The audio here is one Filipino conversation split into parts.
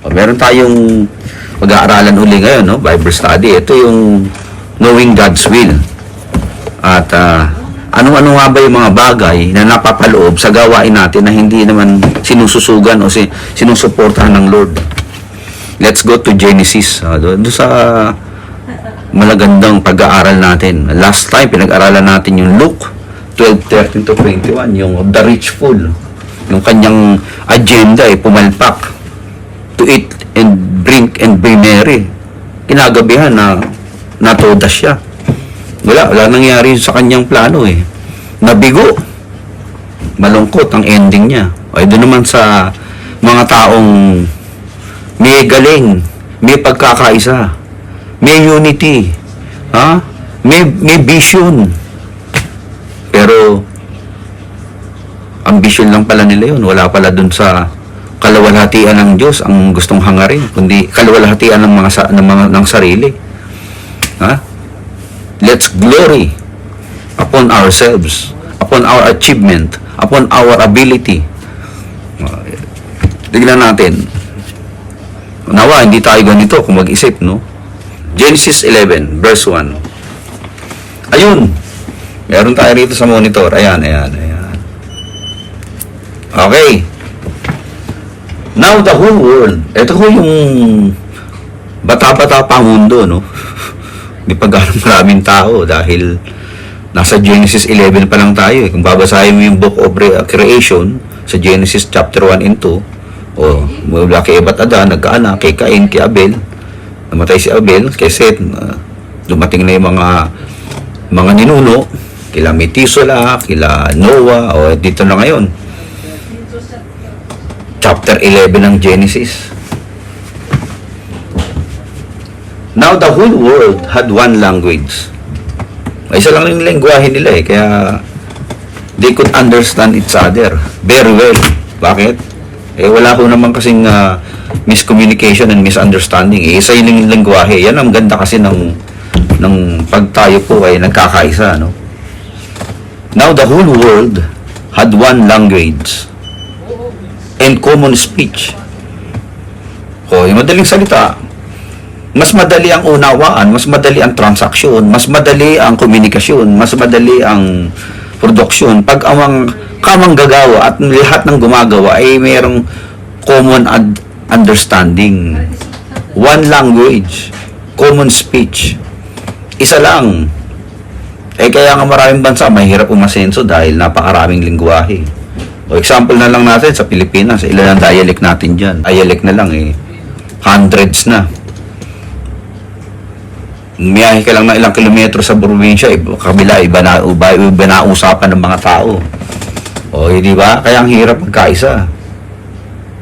Meron tayong pag-aaralan uli ngayon, no? Bible study. Ito yung knowing God's will. At ano-ano nga ba yung mga bagay na napapaloob sa gawain natin na hindi naman sinususugan o sinusuportahan ng Lord. Let's go to Genesis. Doon sa malagandang pag-aaral natin. Last time, pinag-aralan natin yung Luke 12:13 to 21, yung the rich fool. Yung kanyang agenda ay pumalpak to eat and drink and be merry. Kinagabihan na natoda siya. Wala nangyari sa kanyang plano eh. Nabigo. Malungkot ang ending niya. Ay doon naman sa mga taong may galing, may pagkakaisa, may unity, may vision. Pero ang vision lang pala nila yun. Wala pala doon sa kalawalhatian ng Diyos ang gustong hangarin, kundi kalawalhatian ng sarili. Let's glory upon ourselves, upon our achievement, upon our ability. Tignan natin. Nawa, hindi tayo ganito kung mag-isip, no? Genesis 11, verse 1. Ayun. Meron tayo rito sa monitor. Ayan. Okay. Now the whole world, ito ko yung bata-bata pa mundo, no? Di pa ganun maraming tao dahil nasa Genesis 11 pa lang tayo. Kung babasahin mo yung book of creation sa Genesis chapter 1 and 2, mula kay Eva at Adan, nagkaanak, kay Cain, kay Abel, namatay si Abel, kay Seth, dumating na yung mga ninuno, kila Methuselah, kila Noah, dito na ngayon. Chapter 11 ng Genesis. Now the whole world had one language. Isa lang yung lengguwahe nila eh, kaya they could understand each other very well. Bakit? Wala ko naman kasing miscommunication and misunderstanding. Isa yung lengguwahe. Yan ang ganda kasi ng pag tayo po ay nagkakaisa, no? Now the whole world had one language and common speech. Yung madaling salita, mas madali ang unawaan, mas madali ang transaksyon, mas madali ang komunikasyon, mas madali ang produksyon. Pag ang kamang gagawa at lahat ng gumagawa ay mayroong common understanding. One language, common speech. Isa lang. Kaya nga maraming bansa mahirap umasenso dahil napakaraming lingwahe. Example na lang natin sa Pilipinas, ilan ang dialect natin dyan. Dialect na lang hundreds na. Umiyahe ka lang ng ilang kilometro sa probinsya, kabila, iba na usapan ng mga tao. Di ba? Kaya ang hirap magkaisa.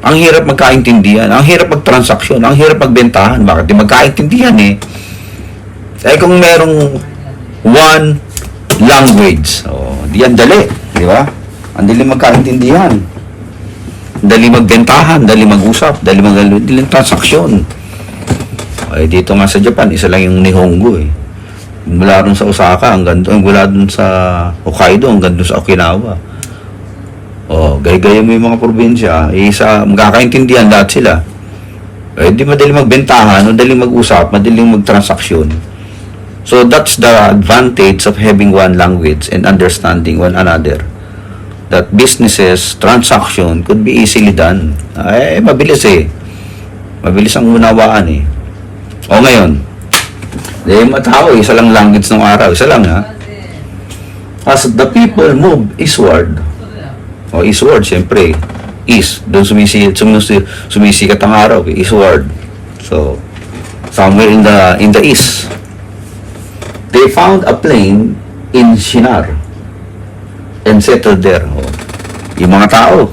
Ang hirap magkaintindihan. Ang hirap magtransaksyon. Ang hirap magbentahan. Bakit? Di magkaintindihan kung merong one language, di yan dali. Di ba? Ang dali magkaintindihan. Dali magbentahan, dali mag-usap, dali transaksyon. Dito nga sa Japan, isa lang yung Nihongo Mula dun sa Osaka, mula dun sa Hokkaido, hanggang dun sa Okinawa. Gaya-gaya mo yung mga probinsya, magkakaintindihan lahat sila. Di madali magbentahan, madali mag-usap, madali magtransaksyon. So that's the advantage of having one language and understanding one another. That businesses, transaction could be easily done. Mabilis Mabilis ang unawaan ngayon, yung mga tao, isa lang language ng araw. Isa lang As the people move eastward, eastward, siyempre, east, doon sumisikat ang araw, eastward. So, somewhere in the east, they found a plain in Shinar and settled there. Yung mga tao,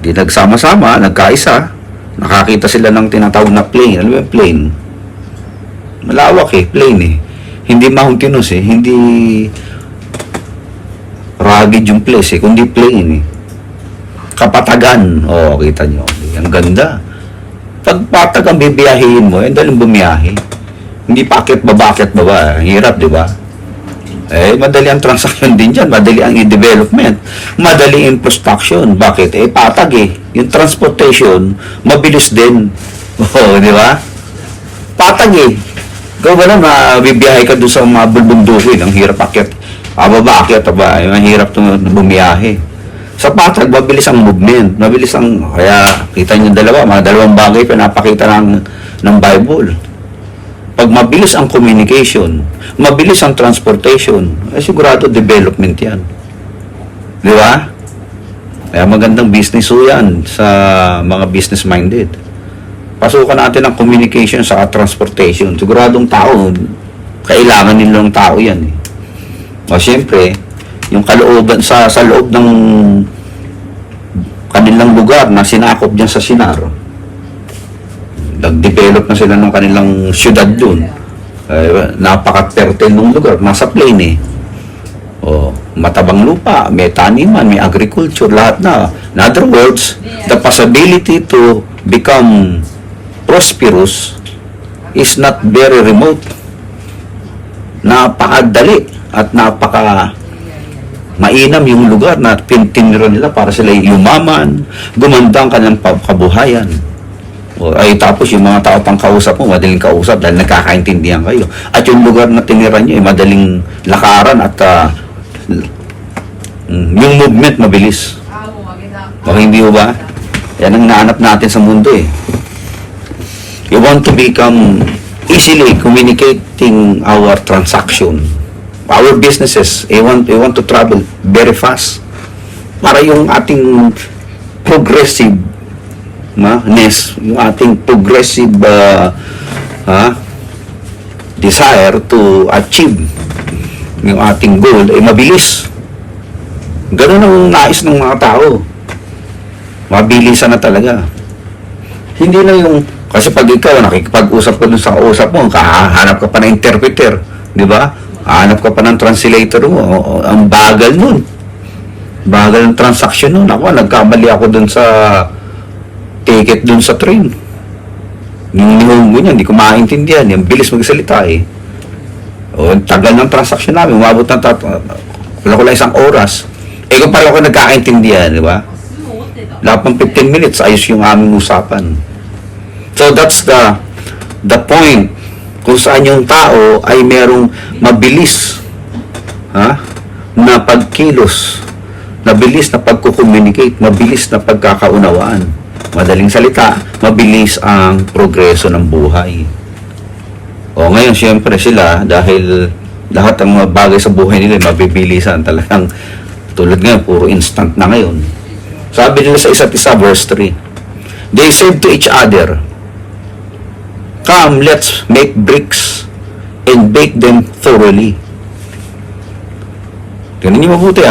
di nagsama-sama, nagkaisa, nakakita sila ng tinatawag na plain. Ano yung plain? Malawak plain Hindi mountainous hindi rugged yung place kundi plain Kapatagan. Kita nyo. Ang ganda. Pag patag ang bibiyahin mo, daling bumiyahe. Hindi pakit baba. Ang hirap, di ba? Madali ang transaction din dyan, madali ang i-development, madali ang construction. Bakit? Patag eh. Yung transportation, mabilis din. Oo, di ba? Patag eh. Ikaw ba na, mabibiyahe ka doon sa mga bulbundukin, ang hirap akyat. Baba, akyat, ang hirap bumiyahe. Sa patag, mabilis ang movement, mabilis ang, kaya kita niyo mga dalawang bagay pa napakita ng Bible. Pag mabilis ang communication, mabilis ang transportation, sigurado development yan. Di ba? Kaya magandang business yan sa mga business-minded. Pasukan natin ang communication sa transportation. Siguradong tao, kailangan nilang tao yan. O siyempre, yung kalooban sa loob ng kanilang lugar na sinakop dyan sa Sinar, nag-develop na sila ng kanilang syudad dun. Napaka-fertile ng lugar, nasa plain eh. Matabang lupa, may taniman, may agriculture, lahat na. In other words, the possibility to become prosperous is not very remote. Napakadali at mainam yung lugar na tinira nila para sila yumaman, gumanda ang kanilang kabuhayan. Tapos yung mga tao pang kausap mo, madaling kausap dahil nagkakaintindihan kayo. At yung lugar na tinira nyo, madaling lakaran at yung movement mabilis. Hindi ba? Yan ang naanap natin sa mundo eh. You want to become easily communicating our transaction, our businesses. We want to travel very fast para yung ating progressive yung ating progressive desire to achieve yung ating goal ay mabilis. Ganun ang nais ng mga tao. Mabilisan na talaga. Hindi na yung, kasi pag ikaw nakikipag-usap ka dun sa kausap mo, hanap ka pa ng interpreter, di ba? Hanap ka pa ng translator mo. Ang bagal nun. Bagal ng transaction nun. Ako, nagkamali ako dun sa ticket dun sa train. Yung nihongo niya, hindi ko maintindihan. Yung bilis magsalita eh. Tagal ng transaction namin. Umabot ng wala ko lang isang oras. Kung pala ako nagkakaintindihan, di ba? Lahat ng 15 minutes, ayos yung aming usapan. So that's the point kung saan yung tao ay merong mabilis na pagkilos, mabilis na pagkukommunicate, mabilis na pagkakaunawaan. Madaling salita, mabilis ang progreso ng buhay. Ngayon, siyempre sila, dahil lahat ng mga bagay sa buhay nila, mabibilisan talagang, tulad ngayon, puro instant na ngayon. Sabi nila sa isa't isa, verse 3, they said to each other, "Come, let's make bricks and bake them thoroughly." Ganun yung mabuti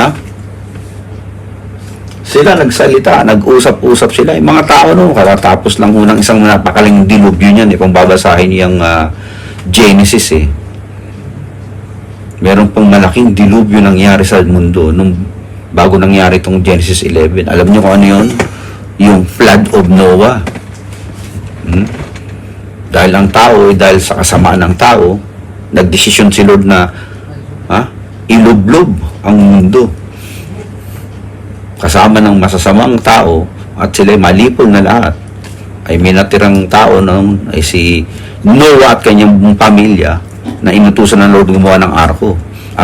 Sila nagsalita, nag-usap-usap sila. Yung mga tao katatapos lang ng isang napakaling dilubyo niyan kung babasahin yung Genesis Meron pong malaking dilubyo nangyari sa mundo nung bago nangyari itong Genesis 11. Alam niyo kung ano yun? Yung flood of Noah. Dahil ang tao, dahil sa kasamaan ng tao, nagdesisyon si Lord na ilublob ang mundo. Kasama ng masasamang tao at sila malipol na lahat. Ay may natirang tao noon ay si Noah at kanyang pamilya na inutusan ng Lord gumawa ng arko.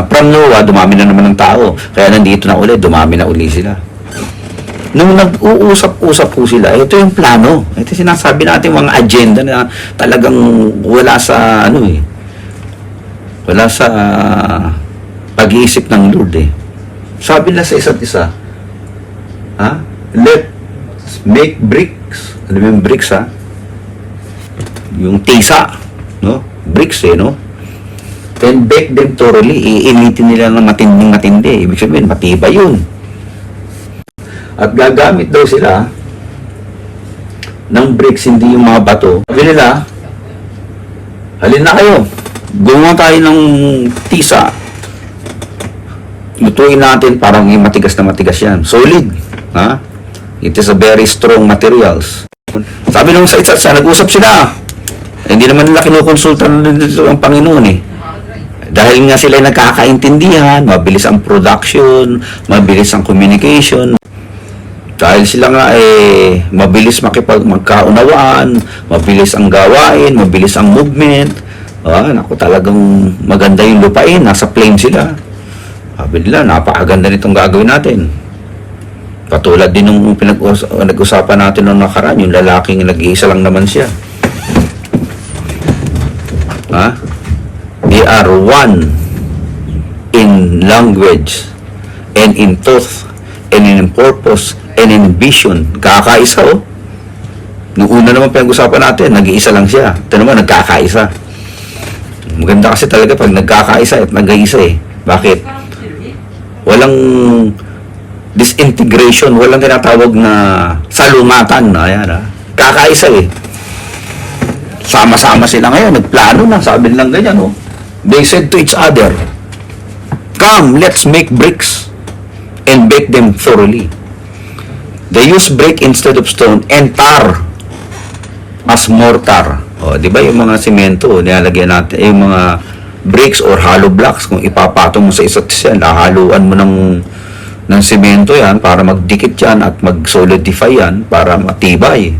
From Noah, dumami na naman ng tao. Kaya nandito na ulit, dumami na uli sila. Nung nag-uusap-usap po sila, ito yung plano. Ito sinasabi natin mga agenda na talagang wala sa wala sa pag-iisip ng Lord Sabi na sa isa't isa, let's make bricks. Ano yung bricks Yung tisa, bricks and bake them thoroughly. Iinitin nila ng matinding-matindi. Ibig sabihin, matibay yun. At gagamit daw sila ng bricks, hindi yung mga bato. Sabi nila, halin na kayo. Gumawa tayo ng tisa. Lutuin natin parang matigas na matigas yan. Solid. It is a very strong materials. Sabi nung sa nag-usap sila. Hindi naman nila kinukonsulta ang Panginoon Dahil nga sila nagkakaintindihan, mabilis ang production, mabilis ang communication. Dahil sila nga mabilis magkaunawaan, mabilis ang gawain, mabilis ang movement. Naku, talagang maganda yung lupain, nasa plane sila. Sabi nila, napakaganda nitong gagawin natin. Katulad din nung nag-usapan natin nung nakaraan, yung lalaking nag-iisa lang naman siya. They are one in language and in thought and in purpose and in vision. Kakaisa, oh. Nung una naman pinag-usapan natin, nag-iisa lang siya. Ito naman, nagkakaisa. Maganda kasi talaga pag nagkakaisa at nag-iisa eh. Bakit? Walang disintegration, walang tinatawag na salumatan. Ayan, kakaisa eh. Sama-sama sila ngayon, nagplano na, sabi nilang ganyan, oh. They said to each other, "Come, let's make bricks and bake them thoroughly." They use brick instead of stone and tar as mortar. Di ba yung mga semento, nilalagyan natin, yung mga bricks or hollow blocks, kung ipapatong mo sa isa't isa, nahaluan mo ng semento yan para magdikit yan at mag-solidify yan para matibay.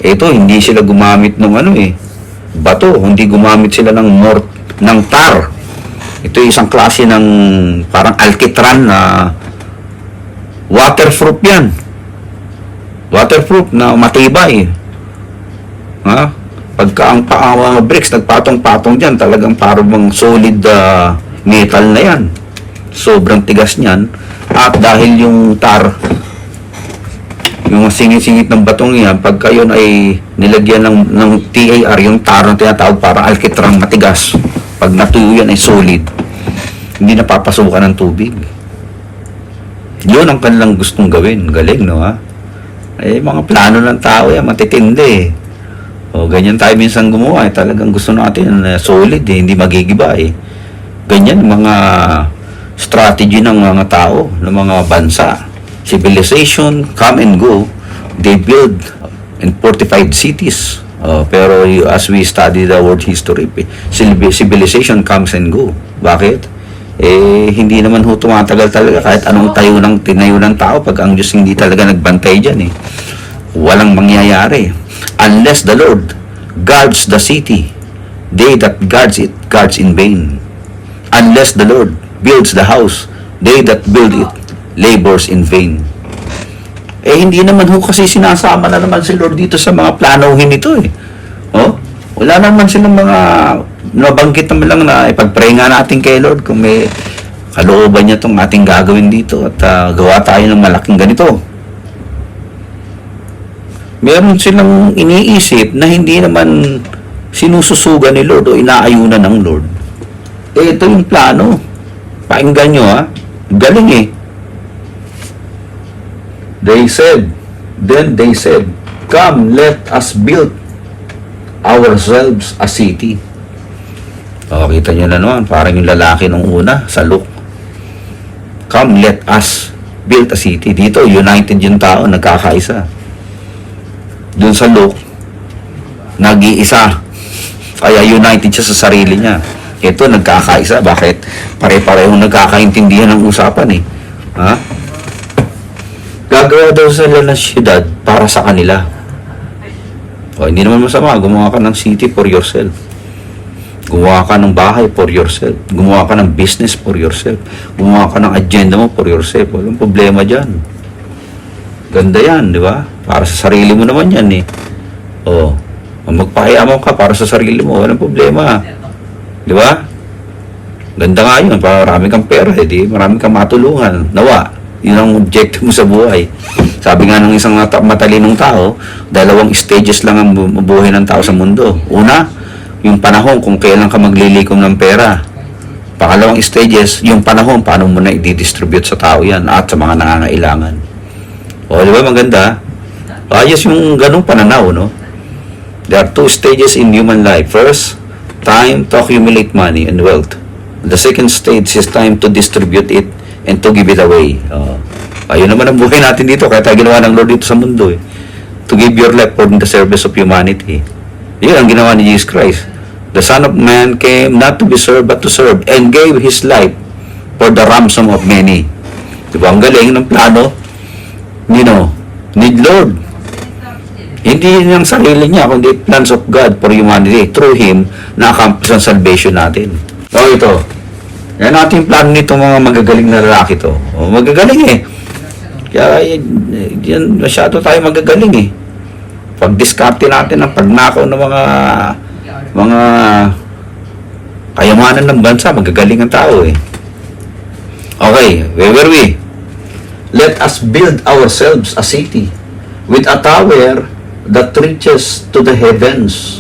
Ito, hindi sila gumamit ng bato, hindi gumamit sila ng tar. Ito isang klase ng parang alkitran na waterproof yan. Waterproof na matibay. Pagka ang mga bricks nagpatong-patong dyan, talagang parang solid metal na yan. Sobrang tigas niyan. At dahil yung tar, yung singit-singit ng batong yan, pagka yun ay nilagyan ng TAR, yung tar na tinatawag parang alkitrang matigas, pag natuyo yan ay solid, hindi napapasukan ng tubig. Yun ang kanilang gustong gawin. Galing, no, ha? Mga plano ng tao yan, matitindi. Ganyan tayo minsan gumawa. Talagang gusto natin solid, hindi magigiba. Ganyan mga strategy ng mga tao, ng mga bansa. Civilization, come and go. They build and fortified cities. Pero as we study the world history, civilization comes and go. Bakit? Hindi naman tumatagal talaga kahit anong tinayo ng tao pag ang Diyos hindi talaga nagbantay dyan. Walang mangyayari. Unless the Lord guards the city, they that guards it guards in vain. Unless the Lord builds the house, they that build it labors in vain. Hindi naman kasi sinasama na naman si Lord dito sa mga planohin nito Wala naman silang mga nabanggit naman lang na ipag-pray nga natin kay Lord kung may kalooban niya itong ating gagawin dito at gawa tayo ng malaking ganito. Meron silang iniisip na hindi naman sinususugan ni Lord o inaayunan ng Lord. Ito yung plano. Pakinggan nyo, galing They said, "Come, let us build ourselves a city." Kita nyo na naman, parang yung lalaki nung una sa Luke. Come, let us build a city. Dito, united yung tao, nagkakaisa. Doon sa Luke, nag-iisa. Kaya united siya sa sarili niya. Ito, nagkakaisa. Bakit? Pare-parehong nagkakaintindihan ng usapan Gagawa daw sila ng syudad para sa kanila. Hindi naman masama. Gumawa ka ng city for yourself. Gumawa ka ng bahay for yourself. Gumawa ka ng business for yourself. Gumawa ka ng agenda mo for yourself. Walang problema dyan. Ganda yan, di ba? Para sa sarili mo naman yan magpakiyaman ka para sa sarili mo. Walang problema. Di ba? Ganda nga yun. Marami kang pera. Marami kang matulungan. Nawa. Yun ang objective mo sa buhay. Sabi nga ng isang matalinong tao, 2 stages lang ang buhay ng tao sa mundo. Una, yung panahon kung kailan ka maglilikom ng pera. Pangalawang stages, yung panahon paano mo na i-distribute sa tao yan at sa mga nangangailangan. Di ba maganda? Ayos yung ganung pananaw, no? There are 2 stages in human life. First, time to accumulate money and wealth. The second stage is time to distribute it and to give it away. Ayun naman ang buhay natin dito. Kaya tayo ginawa ng Lord dito sa mundo. To give your life for the service of humanity. Yun ang ginawa ni Jesus Christ. The Son of Man came not to be served but to serve and gave His life for the ransom of many. Diba? Ang galing ng plano ni Lord. Hindi yun ang sarili niya, kundi plans of God for humanity. Through Him, na-accomplish ang salvation natin. So ito, yan natin plano nitong mga magagaling na lalaki to. O, magagaling eh. Kaya yan, masyado tayo magagaling eh. Pag-discarte natin ang pagnakaw ng mga kayamanan ng bansa, magagaling ang tao eh. Okay, where were we? Let us build ourselves a city with a tower that reaches to the heavens.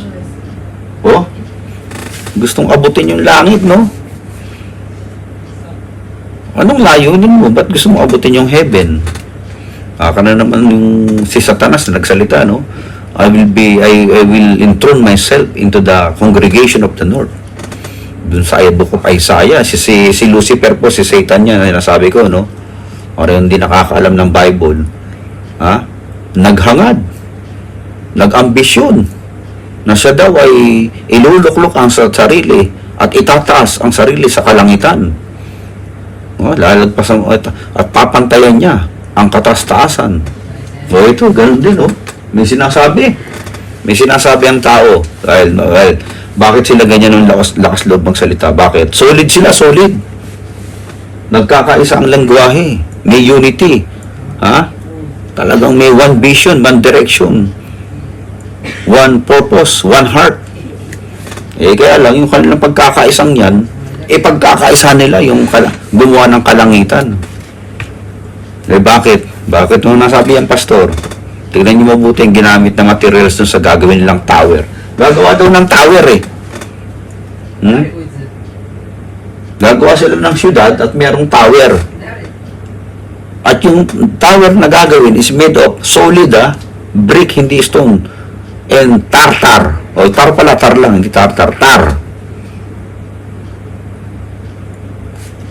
Oh, gustong abutin yung langit, no? Anong layunin mo? Ba't gusto mo abutin yung heaven? Kana naman yung si Satanas na nagsalita, no? I will enthrone myself into the congregation of the north. Dun sa book of Isaiah, si Lucifer po, si Satan niya, nasabi ko, no? O hindi nakakaalam ng Bible, naghangad, nag-ambisyon, na siya daw ay iluluklok ang sarili at itataas ang sarili sa kalangitan. Lalagpasan at papantayan niya ang kataas-taasan. So ito, ganun din, may sinasabi ang tao. Well, bakit sila ganyan ng lakas loob magsalita? Bakit? Solid sila, solid. Nagkakaisa ang lengguwahe. May unity. Talagang may one vision, one direction. One purpose, one heart. Kaya lang, yung kanilang pagkakaisang yan, pagkakaisa nila yung gumawa ng kalangitan. Bakit? Bakit nung nasabi yan, pastor? Tignan niyo mabuti ang ginamit na materials dun sa gagawin nilang tower. Gagawa daw ng tower eh. Gagawa sila ng syudad at merong tower. At yung tower na gagawin is made of solid, brick, hindi stone. And tartar. O tar pala, tar lang, hindi tartar. Tar.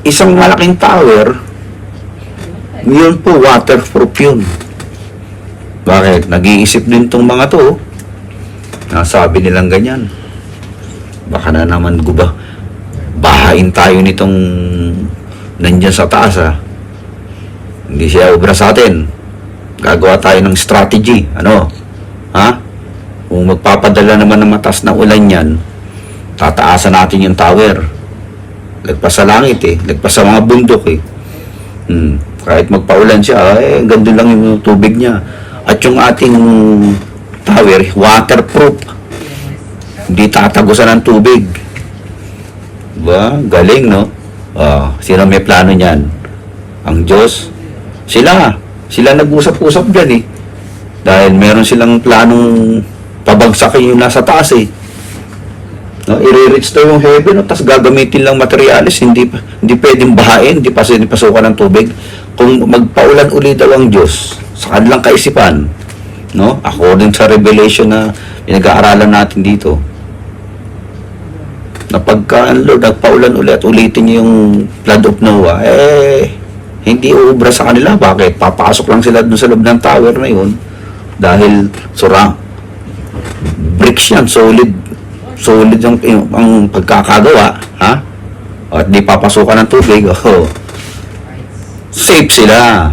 Isang malaking tower, yun po, waterproof yun. Bakit? Nag-iisip din tong mga to. Nasabi nilang ganyan. Baka na naman bahain tayo nitong nandyan sa taas, Hindi siya obra sa atin. Gagawa tayo ng strategy. Kung magpapadala naman ng mataas na ulan yan, tataasan natin yung tower. Lagpas sa langit lagpas sa mga bundok Kahit magpaulan siya, ganda lang yung tubig niya. At yung ating tower, waterproof. Hindi tatagusan ng tubig. Diba? Galing, no? Sino may plano niyan? Ang Diyos? Sila nag-usap-usap dyan Dahil meron silang planong pabagsakin yung nasa taas I-reach daw yung heaven tapos gagamitin lang materialis, hindi pwedeng bahain, hindi pasukan ng tubig. Kung magpaulan uli daw ang Diyos sa kanilang kaisipan, according sa revelation na pinag-aaralan natin dito, na pagka ang Lord nagpaulan uli at ulitin niyo yung flood of Noah, hindi uubra sa kanila. Bakit? Papasok lang sila dun sa loob ng tower na yun dahil bricks yan, solid ang pagkakagawa, at di papasukan ng tubig, safe sila.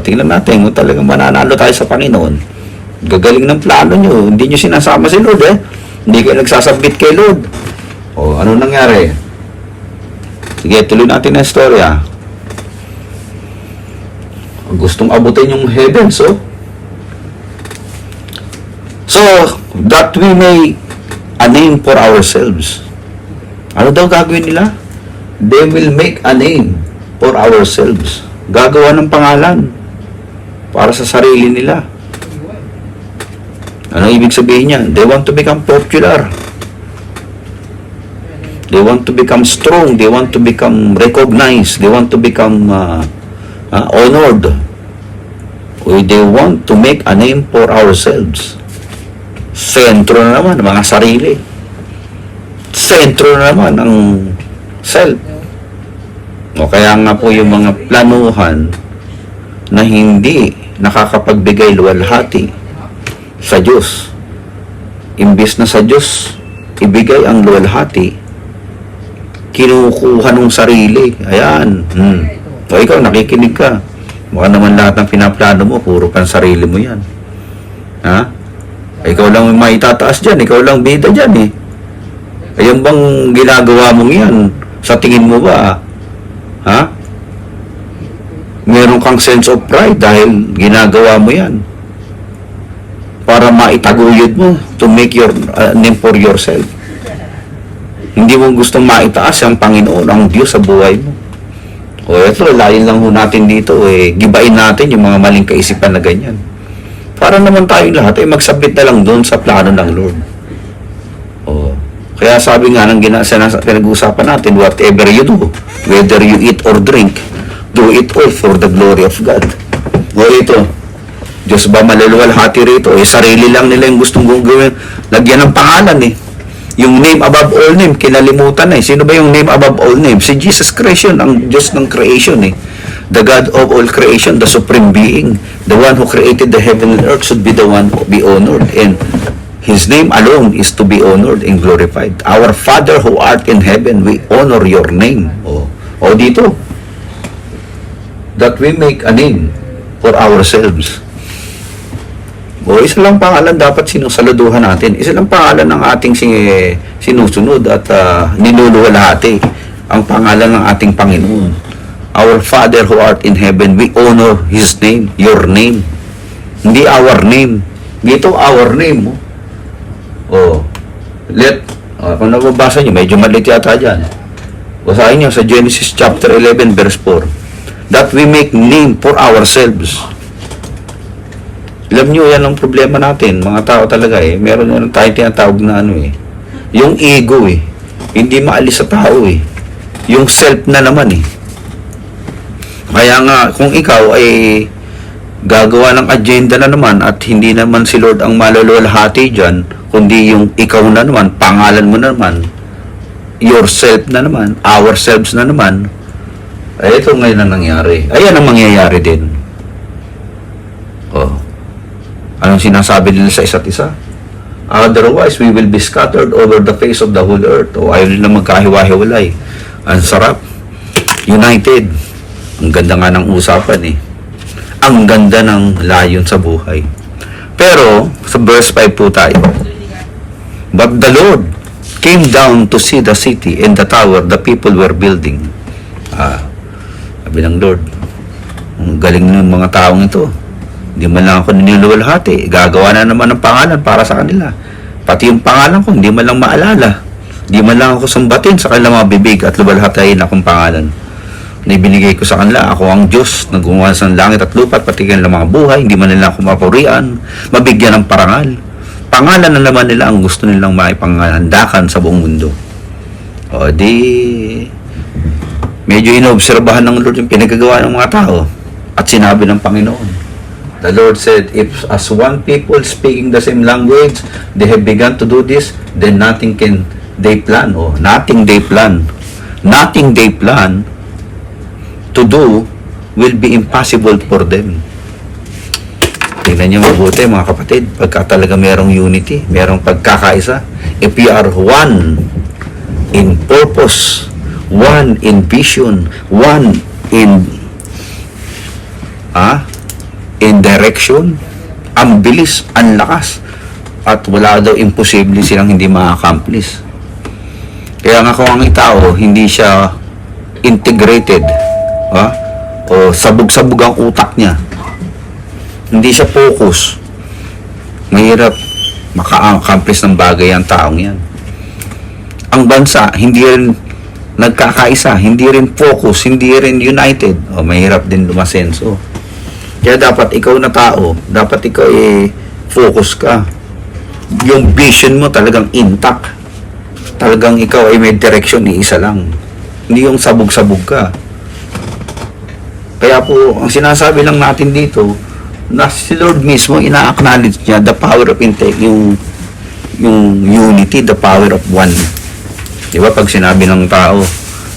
Tingnan natin kung talagang mananalo tayo sa Panginoon. Gagaling ng plano nyo, hindi nyo sinasama si Lord hindi kayo nagsasabit kay Lord. Ano nangyari? Sige, tuloy natin ang storya. Gustong abutin yung heavens, so that we may a name for ourselves. Ano daw gagawin nila? They will make a name for ourselves. Gagawa ng pangalan para sa sarili nila. Ano ibig sabihin niya? They want to become popular. They want to become strong. They want to become recognized. They want to become honored. They want to make a name for ourselves. Sentro na naman mga sarili. Sentro na naman ang self. Kaya nga po yung mga planuhan na hindi nakakapagbigay luwalhati sa Diyos. Imbis na sa Diyos ibigay ang luwalhati, kinukuha ng sarili. Ayan. O ikaw, nakikinig ka. Baka naman lahat ng pinaplano mo, puro pan sarili mo yan. Ha? Ikaw lang may maitataas dyan. Ikaw lang bida dyan eh. Ayan bang ginagawa mong yan? Sa tingin mo ba? Ha? Meron kang sense of pride dahil ginagawa mo yan. Para maitaguyod mo to make your name for yourself. Hindi mo gustong maitaas ang Panginoon, ang Diyos sa buhay mo. O ito, layin lang ho natin dito, gibain natin yung mga maling kaisipan na ganyan. Para naman tayong lahat ay magsabit na lang doon sa plano ng Lord. O, kaya sabi nga ng pinag-uusapan natin, whatever you do, whether you eat or drink, do it all for the glory of God. O ito, Diyos ba maluluwalhati rito? Sarili lang nila yung gustong gawin. Lagyan ng pangalan eh. Yung name above all name, kinalimutan na eh. Sino ba yung name above all name? Si Jesus Christ yun, ang Diyos ng creation eh. The God of all creation, the supreme being, the one who created the heaven and earth should be the one who be honored. And His name alone is to be honored and glorified. Our Father who art in heaven, we honor your name. O dito, that we make a name for ourselves. O isa lang pangalan dapat sinusaluduhan natin. Isa lang pangalan ng ating sinusunod at niluluwalhati. Ang pangalan ng ating Panginoon. Our Father who art in heaven, we honor His name, your name. Hindi our name. Dito our name. Kung nababasa nyo, medyo malit yata dyan. Basahin nyo sa Genesis chapter 11 verse 4. That we make name for ourselves. Alam nyo, yan ang problema natin. Mga tao talaga eh. Meron naman tayong tinatawag na yung ego eh. Hindi maalis sa tao eh. Yung self na naman eh. Kaya nga, kung ikaw ay gagawa ng agenda na naman at hindi naman si Lord ang maluluwalhati dyan, kundi yung ikaw na naman, pangalan mo na naman, yourself na naman, ourselves na naman, ay ito ngayon ang nangyari. Ayan ang mangyayari din. Anong sinasabi nila sa isa't isa? Otherwise, we will be scattered over the face of the whole earth. Ayaw nila magkahiwa-hiwalay. Ang sarap. United. Ang ganda nga ng usapan eh. Ang ganda ng layon sa buhay. Pero, sa verse 5 po tayo. But the Lord came down to see the city and the tower the people were building. Sabi ng Lord, ang galing ng mga taong ito. Hindi man lang ako niluluwalhati. Gagawa na naman ng pangalan para sa kanila. Pati yung pangalan ko, hindi man lang maalala. Hindi man lang ako sambatin sa kanilang mga bibig at luwalhatayin akong pangalan. Na ibinigay ko sa kanila, ako ang Diyos, na gumawa sa langit at lupa at pati kanilang mga buhay. Hindi man nila ako mapurian, mabigyan ng parangal. Pangalan na naman nila ang gusto nilang maipanghandakan sa buong mundo. Medyo inobserbahan ng Lord yung pinagagawa ng mga tao. At sinabi ng Panginoon, the Lord said, if as one people speaking the same language, they have begun to do this, then nothing they plan to do will be impossible for them. Tingnan nyo mabuti mga kapatid, pagka talaga merong unity, merong pagkakaisa, if we are one in purpose, one in vision, one in direction, ang bilis, ang lakas, at wala daw imposible silang hindi ma-accomplish. Kaya nga kung ang tao hindi siya integrated, o sabog-sabog ang utak niya, hindi siya focus, mahirap maka-accomplish ng bagay ang taong yan. Ang bansa hindi rin nagkakaisa, hindi rin focus, hindi rin united, mahirap din lumasenso. Kaya dapat ikaw na tao, dapat ikaw focus ka. Yung vision mo talagang intact. Talagang ikaw ay may direction, isa lang. Hindi yung sabog-sabog ka. Kaya po, ang sinasabi lang natin dito, na si Lord mismo, ina-acknowledge niya the power of yung unity, the power of one. Di ba? Pag sinabi ng tao,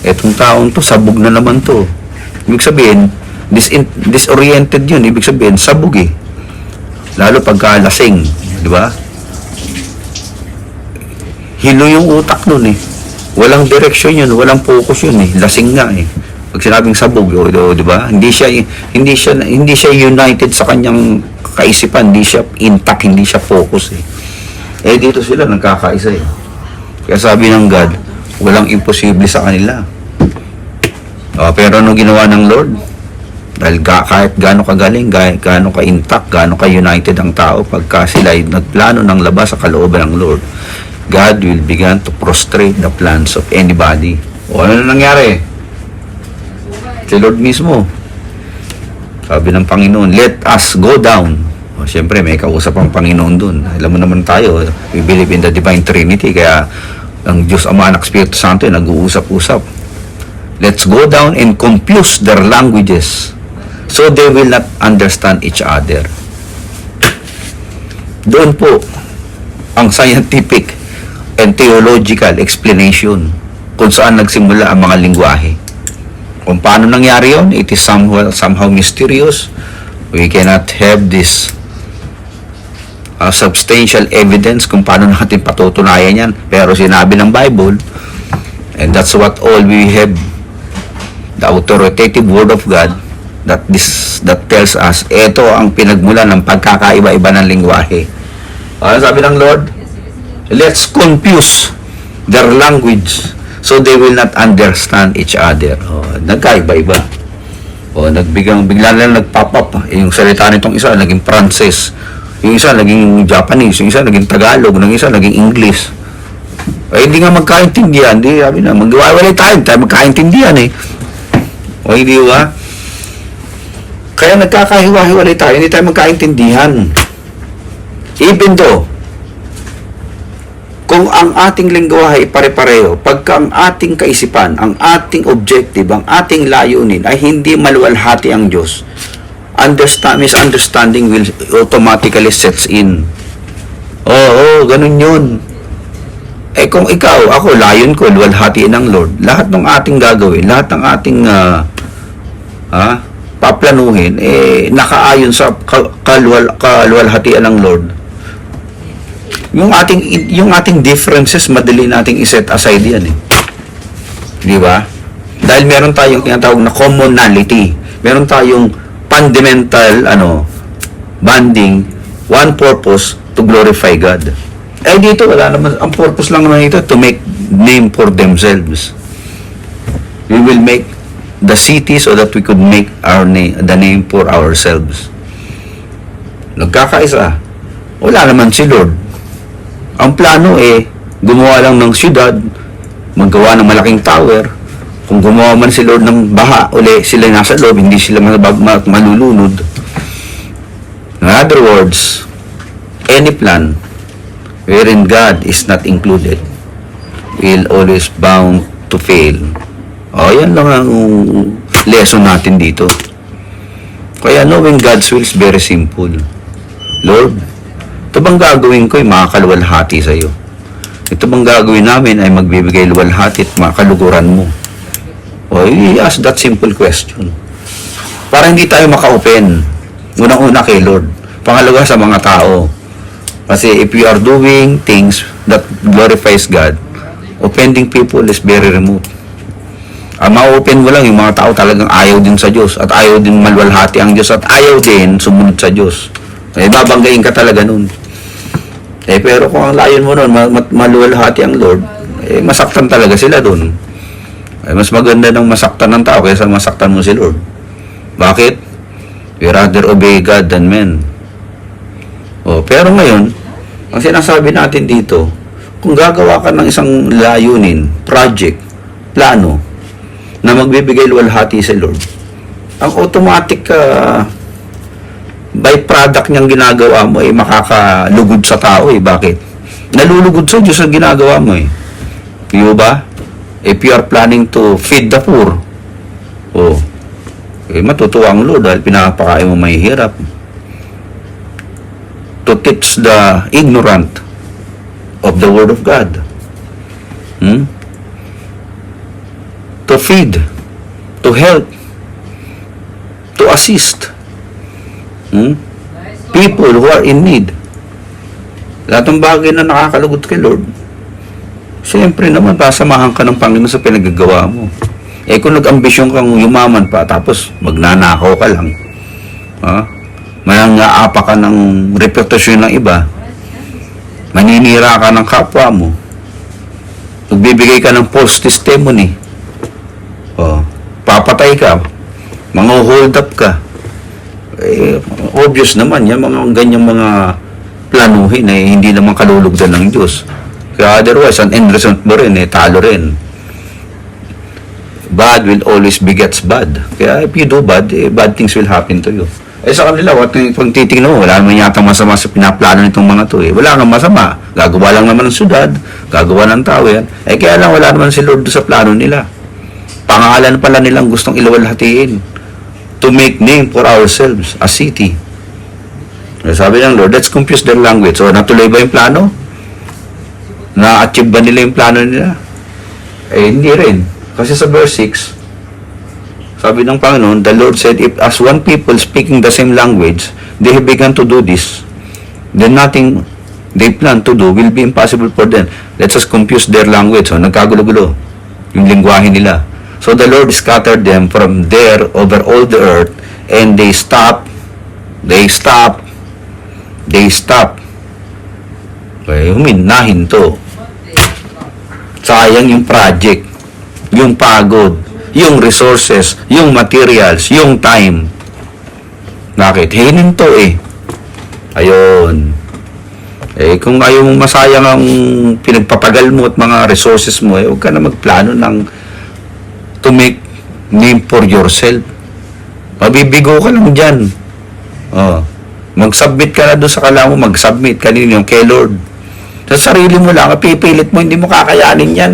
etong taong to, sabog na naman to. Ibig sabihin, disoriented yun. Ibig sabihin, sabog eh. Lalo pagka lasing. Di ba? Hilo yung utak nun eh. Walang direksyon yun, walang focus yun eh. Lasing nga eh. Pag sinabing sabog, di ba? Hindi siya united sa kanyang kaisipan, hindi siya intact, hindi siya focus eh. Eh dito sila nagkakaisa eh. Kaya sabi ng God, walang imposible sa kanila. Pero ano ginawa ng Lord? Dahil kahit gaano kagaling, gaano ka-intact, gaano ka-united ang tao, pagka sila ay nagplano ng labas sa kalooban ng Lord, God will begin to prostrate the plans of anybody. O ano na nangyari? Si Lord mismo. Sabi ng Panginoon, let us go down. O, siyempre, may kausap ang Panginoon dun. Alam mo naman tayo, we believe in the Divine Trinity, kaya ang Diyos Ama, Anak, Espiritu Santo ay nag-uusap-usap. Let's go down and confuse their languages so they will not understand each other. Doon po ang scientific and theological explanation kung saan nagsimula ang mga lingwahe. Kung paano nangyari yun, it is somehow mysterious. We cannot have this substantial evidence kung paano natin patutunayan yan. Pero sinabi ng Bible, and that's what all we have, the authoritative Word of God, that tells us, ito ang pinagmulan ng pagkakaiba-iba ng lingwahe. Ano sabi ng Lord? Let's confuse their language so they will not understand each other. Nagkaiba-iba. Bigla na nag-pop up. Yung salita nitong isa, naging Frances. Yung isa, naging Japanese. Yung isa, naging Tagalog. Yung isa, naging English. Hindi nga magkaintindihan. Hindi, sabi na, magwawalay tayo magkaintindihan eh. Hindi ba? Kaya nagkakahiwa-hiwalay tayo, hindi tayo magkaintindihan. Even though, kung ang ating lingwahe ay pare-pareho, pagka ang ating kaisipan, ang ating objective, ang ating layunin ay hindi maluwalhati ang Diyos, misunderstanding will automatically sets in. Ganun yun. Kung ikaw, ako, layon ko, luwalhatiin ng Lord, lahat ng ating gagawin, lahat ng ating paplanuhin, nakaayon sa kaluwalhatian ng Lord. Yung ating differences, madali nating i-set aside yan eh. Di ba? Dahil meron tayong tinatawag na commonality. Meron tayong fundamental bonding, one purpose to glorify God. Dito wala naman, ang purpose lang naman ito to make name for themselves. We will make the city so that we could make the name for ourselves. Nagkakaisa. Wala naman si Lord. Ang plano gumawa lang ng syudad, maggawa ng malaking tower. Kung gumawa man si Lord ng baha, sila nasa loob, hindi sila malulunod. In other words, any plan wherein God is not included will always bound to fail. Yan lang ang lesson natin dito. Kaya knowing God's will is very simple. Lord, ito bang gagawin ko ay makakaluwalhati sa iyo? Ito bang gagawin namin ay magbibigay luwalhati at makaluguran mo? We ask that simple question. Para hindi tayo maka-open. Unang-una kay Lord. Pangalawa sa mga tao. Kasi if we are doing things that glorifies God, offending people is very remote. Ma-open mo lang yung mga tao talagang ayaw din sa Diyos at ayaw din maluwalhati ang Diyos at ayaw din sumunod sa Diyos. Babanggain ka talaga nun. Pero kung ang layon mo nun, maluwalhati ang Lord, masaktan talaga sila dun. Mas maganda ng masaktan ng tao kaysa masaktan mo si Lord. Bakit? We rather obey God than men. Pero ngayon, ang sinasabi natin dito, kung gagawa ka ng isang layunin, project, plano, na magbibigay luwalhati sa Lord, ang automatic byproduct niyang ginagawa mo makakalugod sa tao Bakit? Nalulugod sa Diyos ang ginagawa mo Di ba? If you are planning to feed the poor, matutuwa ang Lord dahil pinapakain mo mahihirap. To teach the ignorant of the Word of God. To feed, to help, to assist people who are in need. Lahat ng bagay na nakakalugod kay Lord, Siyempre naman, pasamahan ka ng Panginoon sa pinagagawa mo. Eh kung nag-ambisyon kang yumaman pa, tapos magnanakaw ka lang, ha? Manangaapa ka ng reputasyon ng iba, maninira ka ng kapwa mo, magbibigay ka ng false testimony, papatay ka, hold up ka, eh, obvious naman, yan mga ganyang mga planuhin eh, hindi naman kalulugdan ng Diyos. Kaya otherwise, ang end result mo rin, eh, talo rin. Bad will always begets bad. Kaya if you do bad, eh, bad things will happen to you. Eh sa kanila, pag titignan mo, wala naman yata masama sa pinaplano nitong mga to. Eh. Wala nang masama. Gagawa lang naman ng syudad, gagawa ng tao yan. Eh kaya lang, wala naman si Lord sa plano nila. Pangalan pala nilang gustong ilawalhatiin. To make name for ourselves, a city. Sabi ng Lord, let's confuse their language. So, natuloy ba yung plano? Na-achieve ba nila yung plano nila? Eh, hindi rin. Kasi sa verse 6, sabi ng Panginoon, the Lord said, if as one people speaking the same language, they have begun to do this, then nothing they plan to do will be impossible for them. Let's just confuse their language. So, nagkagulo-gulo yung lingwahe nila. So, the Lord scattered them from there over all the earth, and they stop. Okay, nahinto. Sayang yung project, yung pagod, yung resources, yung materials, yung time. Bakit? Hininto eh. Ayun. Eh, kung ayaw mong masayang ang pinagpapagal mo at mga resources mo, eh, huwag ka na magplano ng to make name for yourself. Mabibigo ka lang dyan. Mag-submit ka na doon sa kala mo, mag-submit ka din yung kay Lord. Sa sarili mo lang, pipilit mo, hindi mo kakayanin yan.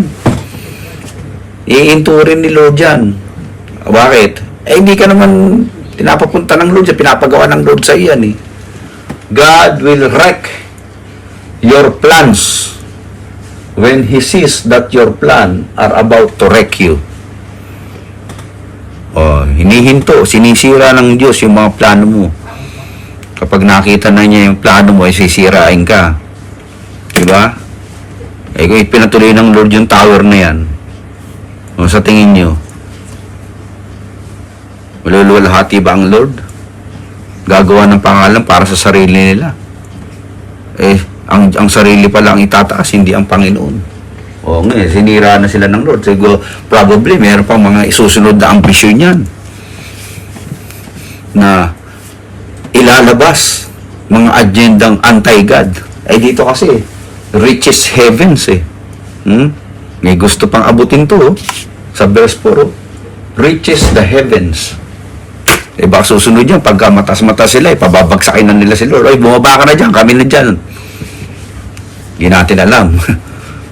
Iinturin ni Lord yan. Bakit? Eh, hindi ka naman pinapapunta ng Lord, pinapagawa ng Lord sa iyan eh. God will wreck your plans when He sees that your plan are about to wreck you. Hinihinto, sinisira ng Diyos yung mga plano mo. Kapag nakita na niya yung plano mo, ay sisirain ka. Diba? Eh, kung ipinatuloy ng Lord yung tower na yan, sa tingin nyo, maluluwalhati ba ang Lord? Gagawa ng pangalan para sa sarili nila. Eh, ang sarili pa lang itataas, hindi ang Panginoon. Ngayon, sinira na sila ng Lord. Siguro, probably, meron pang mga isusunod na ambisyon yan na ilalabas mga agendang anti-God. Eh, dito kasi, riches heavens eh. May gusto pang abutin to sa verse 4. Riches the heavens. Eh baka susunod yan, pagka matas-matas sila, pababagsakin na nila si Lord. Ay, bumaba ka na dyan, kami na dyan. Hindi natin alam.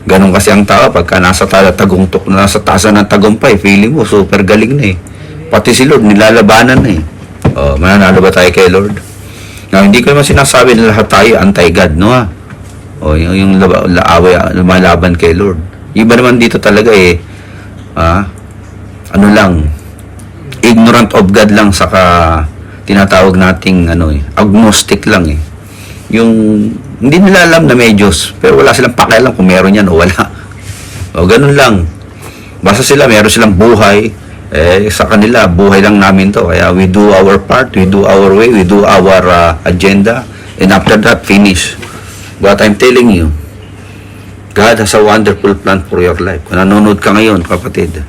Ganon kasi ang tao, pagka nasa taasan ng tagumpay, feeling mo, super galing na eh. Pati si Lord, nilalabanan na eh. Mananalo ba tayo kay Lord? Now, hindi ko naman sinasabi na lahat tayo anti-God, no ha? Yung lumalaban kay Lord. Iba naman dito talaga eh, ignorant of God lang, saka tinatawag nating agnostic lang eh. Yung hindi nila alam na may Diyos, pero wala silang pakialam kung meron yan o wala. Ganun lang. Basta meron silang buhay, sa kanila, buhay lang namin to. Kaya we do our part, we do our way, we do our agenda, and after that, finish. But I'm telling you, God has a wonderful plan for your life. Kung nanonood ka ngayon, kapatid,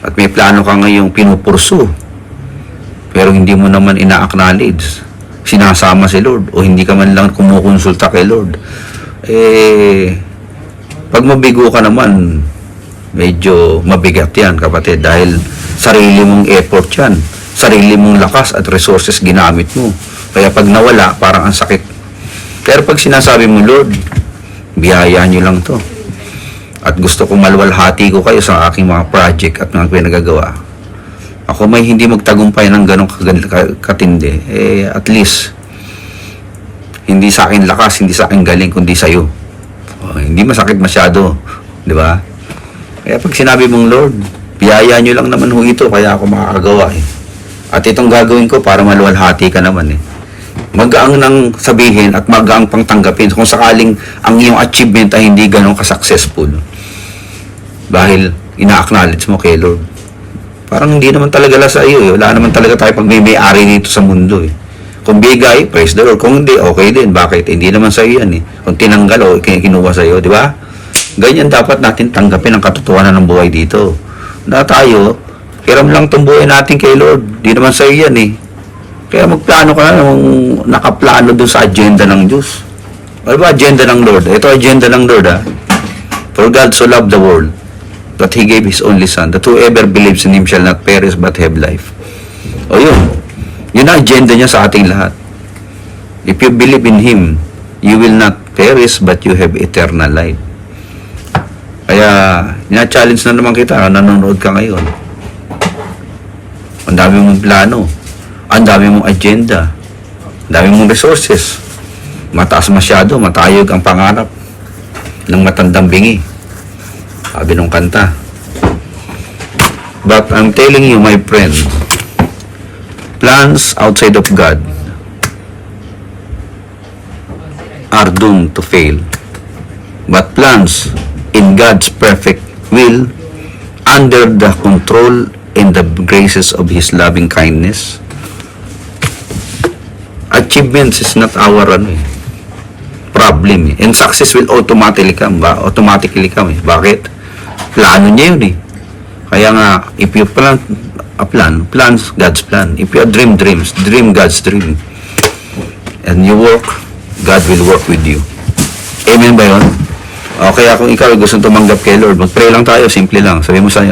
at may plano ka ngayong pinupursu, pero hindi mo naman ina-acknowledge, sinasama si Lord, o hindi ka man lang kumukonsulta kay Lord, pag mabigo ka naman, medyo mabigat yan, kapatid, dahil sarili mong effort yan, sarili mong lakas at resources ginamit mo. Kaya pag nawala, parang ang sakit. Pero pag sinasabi mo, Lord, biyayaan nyo lang to. At gusto kong malwalhati ko kayo sa aking mga project at mga pinagagawa. Ako may hindi magtagumpay ng ganong katindi. At least, hindi sa akin lakas, hindi sa akin galing, kundi sa'yo. Hindi masakit masyado. Di ba? Kaya pag sinabi mong, Lord, biyaya nyo lang naman ito, kaya ako makakagawa eh. At itong gagawin ko para maluwalhati ka naman eh. Magaang nang sabihin at magaang pang tanggapin kung sakaling ang iyong achievement ay hindi ganun ka-successful. Dahil ina-acknowledge mo kay Lord. Parang hindi naman talaga sa iyo. Eh. Wala naman talaga tayo pagmimay-ari dito sa mundo. Eh. Kung bigay, praise the Lord. Kung hindi, okay din. Bakit? Hindi naman sa iyo yan. Eh. Kung tinanggal o kinuha sa iyo, di ba? Ganyan dapat natin tanggapin ang katotohanan ng buhay dito. Na tayo, hiram lang itong buhay natin kay Lord. Di naman sa iyo yan eh. Kaya magplano ka na nung nakaplano doon sa agenda ng Diyos. Ano ba agenda ng Lord? Ito agenda ng Lord ha. For God so loved the world that He gave His only Son, that whoever believes in Him shall not perish but have life. O yun. Yun ang agenda niya sa ating lahat. If you believe in Him, you will not perish but you have eternal life. Kaya, ina-challenge na naman kita, nanonood ka ngayon. Ang dami mong plano. Ang dami mong agenda. Ang dami mong resources. Mataas masyado, matayog ang pangarap ng matandang bingi. Sabi nung kanta. But I'm telling you, my friend, plans outside of God are doomed to fail. But plans in God's perfect will, under the control and the graces of His loving kindness, achievements is not our problem. And success will automatically come. Bakit? Plano niya yun eh. Kaya nga, if you plan plans God's plan. If you dream dreams, dream God's dream. And you work, God will work with you. Amen ba yun? O kaya kung ikaw gusto tumanggap kay Lord, mag-pray lang tayo, simple lang. Sabi mo sa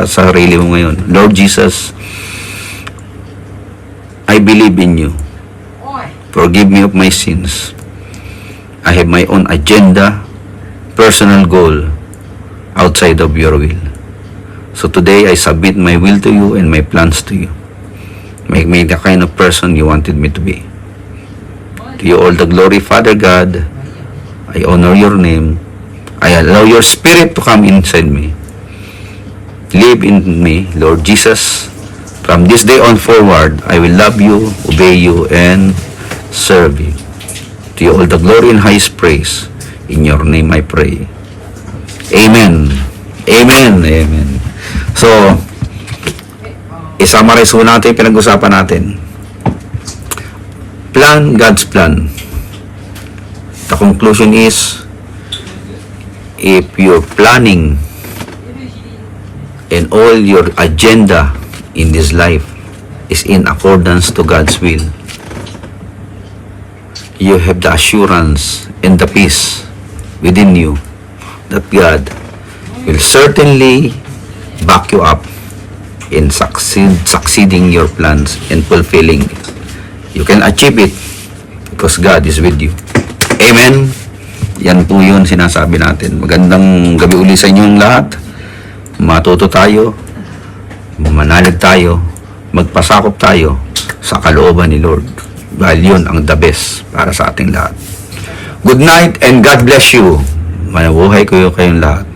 sarili mo ngayon, Lord Jesus, I believe in you. Forgive me of my sins. I have my own agenda, personal goal, outside of your will. So today, I submit my will to you and my plans to you. Make me the kind of person you wanted me to be. To you all the glory, Father God. I honor your name. I allow your spirit to come inside me. Live in me, Lord Jesus. From this day on forward, I will love you, obey you, and serve you. To you all the glory and highest praise. In your name I pray. Amen. Amen. Amen. So, i-summarize po natin yung pinag-usapan natin. Plan God's plan. The conclusion is, if you're planning and all your agenda in this life is in accordance to God's will, you have the assurance and the peace within you that God will certainly back you up in succeeding your plans and fulfilling it. You can achieve it because God is with you. Amen. Yan po yun sinasabi natin. Magandang gabi uli sa inyong lahat. Matuto tayo, manalig tayo, magpasakop tayo sa kalooban ni Lord. Dahil yun ang the best para sa ating lahat. Good night and God bless you. Manabuhay ko kayong lahat.